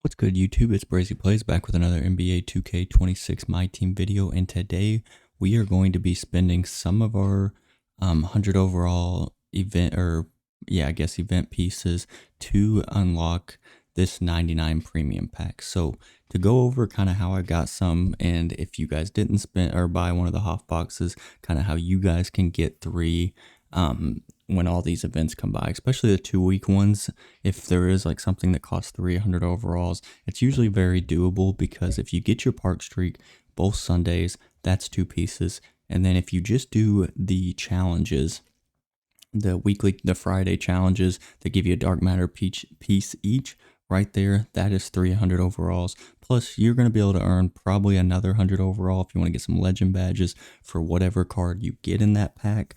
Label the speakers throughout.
Speaker 1: What's good, YouTube? It's Brazy Plays back with another NBA 2K26 My Team video, and today we are going to be spending some of our 100 overall event, or yeah, I guess event pieces to unlock this 99 premium pack. So to go over kind of how I got some, and if you guys didn't spend or buy one of the Hoff boxes, kind of how you guys can get three when all these events come by, especially the 2 week ones. If there is like something that costs 300 overalls, it's usually very doable because if you get your park streak both Sundays, that's two pieces. And then if you just do the challenges, the Friday challenges that give you a dark matter piece each, right there, that is 300 overalls. Plus, you're going to be able to earn probably another 100 overall if you want to get some legend badges for whatever card you get in that pack.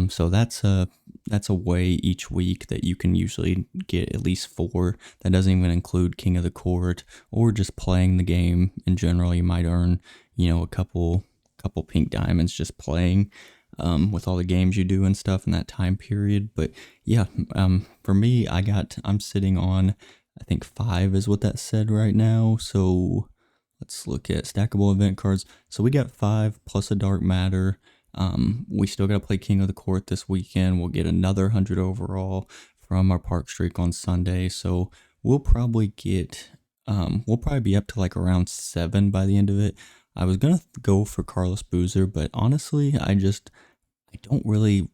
Speaker 1: So that's a way each week that you can usually get at least four. That doesn't even include King of the Court or just playing the game in general. You might earn, a couple pink diamonds just playing with all the games you do and stuff in that time period. But yeah, for me, I'm sitting on, I think 5 is what that said right now. So let's look at stackable event cards. So we got 5 plus a dark matter. We still got to play King of the Court this weekend. We'll get another 100 overall from our park streak on Sunday. So we'll probably be up to like around 7 by the end of it. I was going to go for Carlos Boozer, but honestly, I don't really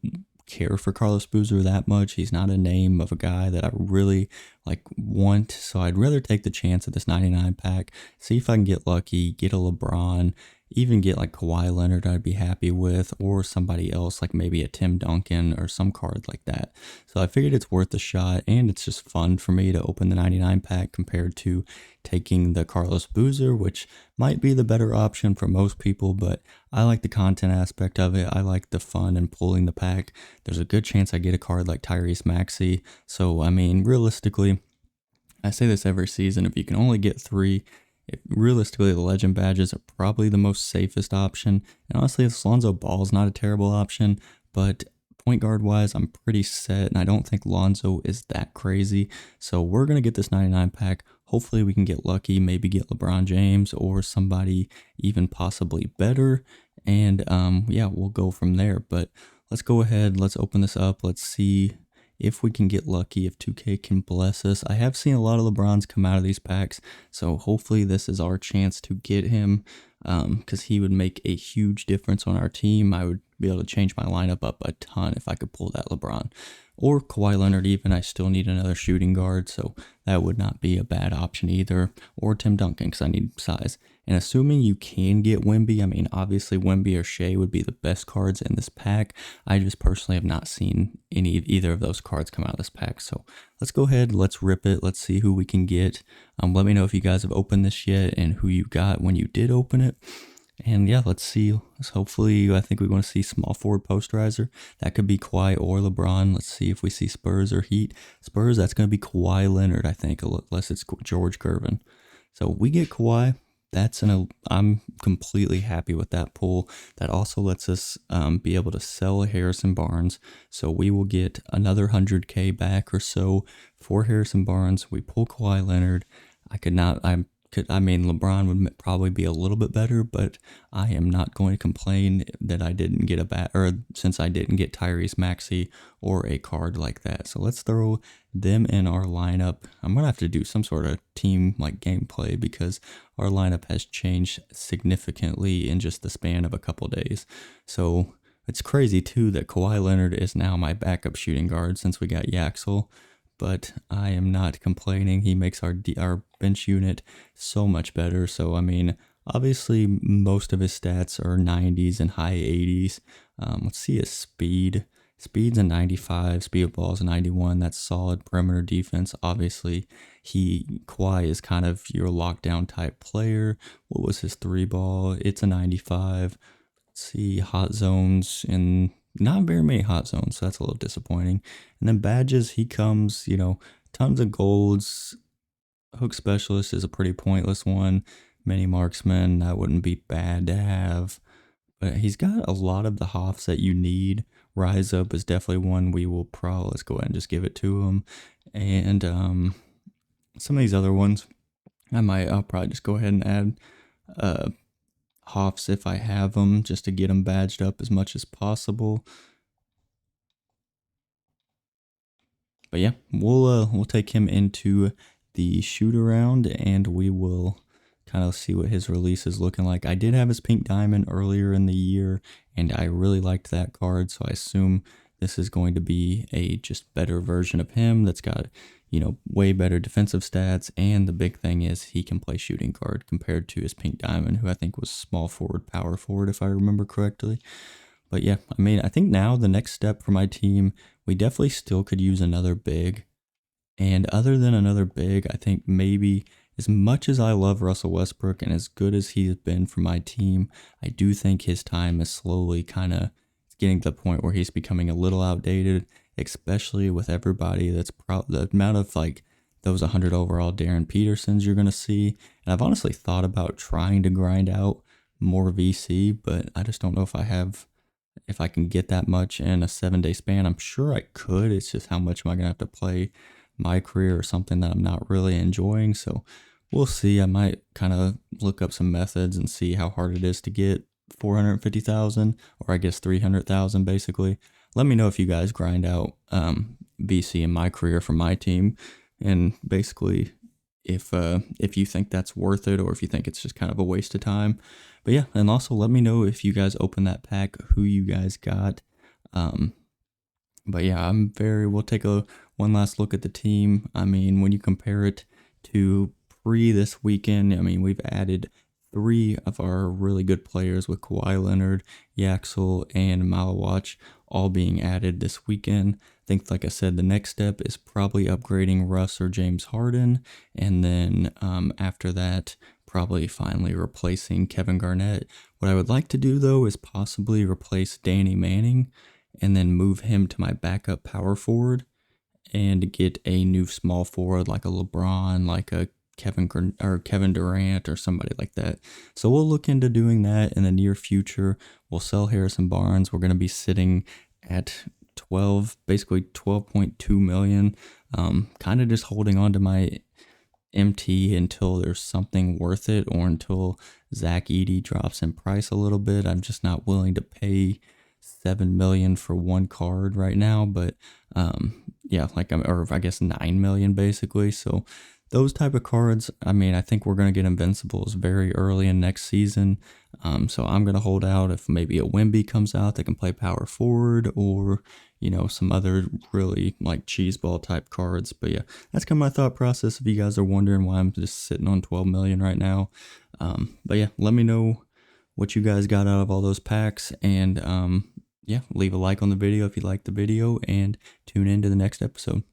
Speaker 1: care for Carlos Boozer that much. He's not a name of a guy that I really want, so I'd rather take the chance at this 99 pack, see if I can get lucky, get a LeBron, even get like Kawhi Leonard I'd be happy with, or somebody else like maybe a Tim Duncan or some card like that. So I figured it's worth a shot, and it's just fun for me to open the 99 pack compared to taking the Carlos Boozer, which might be the better option for most people, but I like the content aspect of it. I like the fun and pulling the pack. There's a good chance I get a card like Tyrese Maxey. So, I mean, realistically, I say this every season, if you can only get 3, realistically, the legend badges are probably the most safest option. And honestly, this Lonzo Ball is not a terrible option, but point guard wise, I'm pretty set, and I don't think Lonzo is that crazy. So we're going to get this 99 pack. Hopefully we can get lucky, maybe get LeBron James or somebody even possibly better. And yeah, we'll go from there. But let's go ahead, let's open this up. Let's see if we can get lucky, if 2K can bless us. I have seen a lot of LeBrons come out of these packs, so hopefully this is our chance to get him, because he would make a huge difference on our team. I would be able to change my lineup up a ton if I could pull that LeBron. Or Kawhi Leonard even. I still need another shooting guard, so that would not be a bad option either. Or Tim Duncan, because I need size. And assuming you can get Wemby, I mean, obviously Wemby or Shea would be the best cards in this pack. I just personally have not seen either of those cards come out of this pack. So let's go ahead, let's rip it, let's see who we can get. Let me know if you guys have opened this yet and who you got when you did open it. And yeah, let's see. Hopefully, I think we want to see small forward posterizer. That could be Kawhi or LeBron. Let's see if we see Spurs or Heat. Spurs, that's going to be Kawhi Leonard, I think, unless it's George Gervin. So we get Kawhi. I'm completely happy with that pull. That also lets us be able to sell Harrison Barnes. So we will get another 100K back or so for Harrison Barnes. We pull Kawhi Leonard. I mean, LeBron would probably be a little bit better, but I am not going to complain that I didn't get since I didn't get Tyrese Maxey or a card like that. So let's throw them in our lineup. I'm going to have to do some sort of team gameplay because our lineup has changed significantly in just the span of a couple days. So it's crazy too that Kawhi Leonard is now my backup shooting guard since we got Yaxel. But I am not complaining. He makes our bench unit so much better. So, I mean, obviously, most of his stats are 90s and high 80s. Let's see his speed. Speed's a 95. Speed of ball is a 91. That's solid perimeter defense. Obviously, Kawhi is kind of your lockdown type player. What was his 3 ball? It's a 95. Let's see, hot zones and not very many hot zones, so that's a little disappointing. And then badges, he comes, tons of golds. Hook specialist is a pretty pointless one. Mini marksman, that wouldn't be bad to have. But he's got a lot of the Hoffs that you need. Rise Up is definitely one we will let's go ahead and just give it to him. And some of these other ones, I'll probably just go ahead and add Hoffs if I have them, just to get them badged up as much as possible. But yeah, we'll take him into the shoot around, and we will kind of see what his release is looking like. I did have his pink diamond earlier in the year, and I really liked that card, so I assume this is going to be a just better version of him that's got, way better defensive stats, and the big thing is he can play shooting guard compared to his pink diamond, who I think was small forward, power forward, if I remember correctly. But yeah, I mean, I think now the next step for my team, we definitely still could use another big. And other than another big, I think maybe as much as I love Russell Westbrook and as good as he's been for my team, I do think his time is slowly kind of getting to the point where he's becoming a little outdated, especially with everybody that's the amount of like those 100 overall Darren Petersons you're going to see. And I've honestly thought about trying to grind out more VC, but I just don't know if I can get that much in a 7-day span. I'm sure I could. It's just how much am I going to have to play my career or something that I'm not really enjoying. So we'll see. I might kind of look up some methods and see how hard it is to get 450,000, or I guess 300,000 basically. Let me know if you guys grind out VC in my career for my team, and basically if you think that's worth it or if you think it's just kind of a waste of time. But yeah, and also let me know if you guys open that pack, who you guys got. But yeah, we'll take one last look at the team. I mean, when you compare it to pre this weekend, I mean, we've added 3 of our really good players with Kawhi Leonard, Yaxel, and Malawach all being added this weekend. I think, like I said, the next step is probably upgrading Russ or James Harden, and then after that, probably finally replacing Kevin Garnett. What I would like to do, though, is possibly replace Danny Manning and then move him to my backup power forward and get a new small forward like a LeBron, like a Kevin Durant or somebody like that. So we'll look into doing that in the near future. We'll sell Harrison Barnes. We're going to be sitting at basically 12.2 million. Kind of just holding on to my MT until there's something worth it, or until Zach Edey drops in price a little bit. I'm just not willing to pay 7 million for one card right now, but yeah, or I guess 9 million basically. So those type of cards, I mean, I think we're going to get Invincibles very early in next season. So I'm going to hold out if maybe a Wemby comes out that can play power forward, or, some other really like cheeseball type cards. But yeah, that's kind of my thought process if you guys are wondering why I'm just sitting on 12 million right now. But yeah, let me know what you guys got out of all those packs, and yeah, leave a like on the video if you liked the video, and tune in to the next episode.